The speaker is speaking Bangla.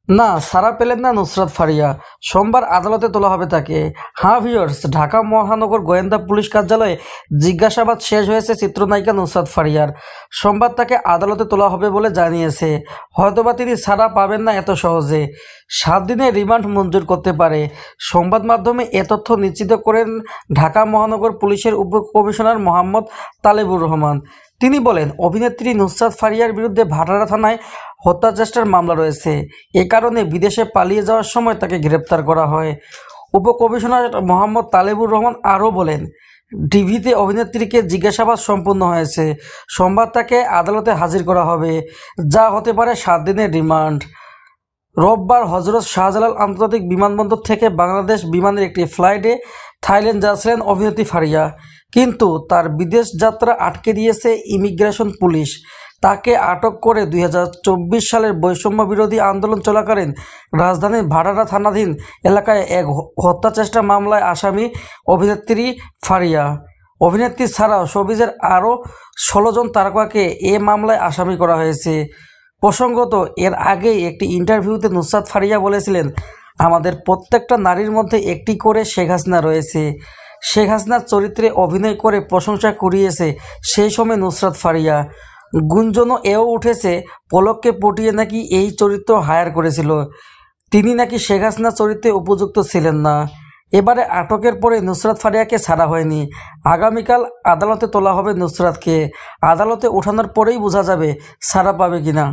না, ছাড়া পেলেন না নুসরাত ফারিয়া। সোমবার আদালতে তোলা হবে তাকে। হ্যাঁ ভিউয়ার্স, ঢাকা মহানগর গোয়েন্দা পুলিশ কার্যালয়ে জিজ্ঞাসাবাদ শেষ হয়েছে চিত্রনায়িকা নুসরাত ফারিয়ার। সোমবার তাকে আদালতে তোলা হবে বলে জানিয়েছে। হয়তোবা তিনি ছাড়া পাবেন না এত সহজে। 7 দিনের রিমান্ড মঞ্জুর করতে পারে। সংবাদ মাধ্যমে এ তথ্য নিশ্চিত করেন ঢাকা মহানগর পুলিশের উপকমিশনার মোহাম্মদ তালেবুর রহমান। তিনি বলেন, অভিনেত্রী নুসরাত ফারিয়ার বিরুদ্ধে ভাটারা থানায় হত্যা চেষ্টার মামলা রয়েছে। এ কারণে বিদেশে পালিয়ে যাওয়ার সময় তাকে গ্রেপ্তার করা হয়। উপকমিশনার মোহাম্মদ তালেবুর রহমান আরও বলেন, ডিভিতে অভিনেত্রীকে জিজ্ঞাসাবাদ সম্পন্ন হয়েছে। সোমবার তাকে আদালতে হাজির করা হবে, যা হতে পারে 7 দিনের রিমান্ড। রোববার হজরত শাহজালাল আন্তর্জাতিক বিমানবন্দর থেকে বাংলাদেশ বিমানের একটি ফ্লাইটে থাইল্যান্ড যাচ্ছিলেন অভিনেত্রী ফারিয়া, কিন্তু তার বিদেশ যাত্রা আটকে দিয়েছে ইমিগ্রেশন পুলিশ। তাকে আটক করে 2024 সালের বৈষম্য বিরোধী আন্দোলন চলাকালীন রাজধানীর ভাটারা থানাধীন এলাকায় এক হত্যা চেষ্টা মামলায় আসামি অভিনেত্রী ফারিয়া। অভিনেত্রী ছাড়াও শোবিজের আরও 16 জন তারকাকে এ মামলায় আসামি করা হয়েছে। প্রসঙ্গত, এর আগেই একটি ইন্টারভিউতে নুসরাত ফারিয়া বলেছিলেন, আমাদের প্রত্যেকটা নারীর মধ্যে একটি করে শেখ হাসিনা রয়েছে। শেখ হাসিনার চরিত্রে অভিনয় করে প্রশংসা কুড়িয়েছে সেই সময় নুসরাত ফারিয়া। গুঞ্জনও এও উঠেছে, পলককে পটিয়ে নাকি এই চরিত্র হায়ার করেছিল। তিনি নাকি শেখ হাসিনা চরিত্রে উপযুক্ত ছিলেন না। এবারে আটকের পরে নুসরাত ফারিয়াকে ছাড়া হয়নি। আগামীকাল আদালতে তোলা হবে নুসরাতকে। আদালতে ওঠানোর পরেই বোঝা যাবে ছাড়া পাবে কিনা।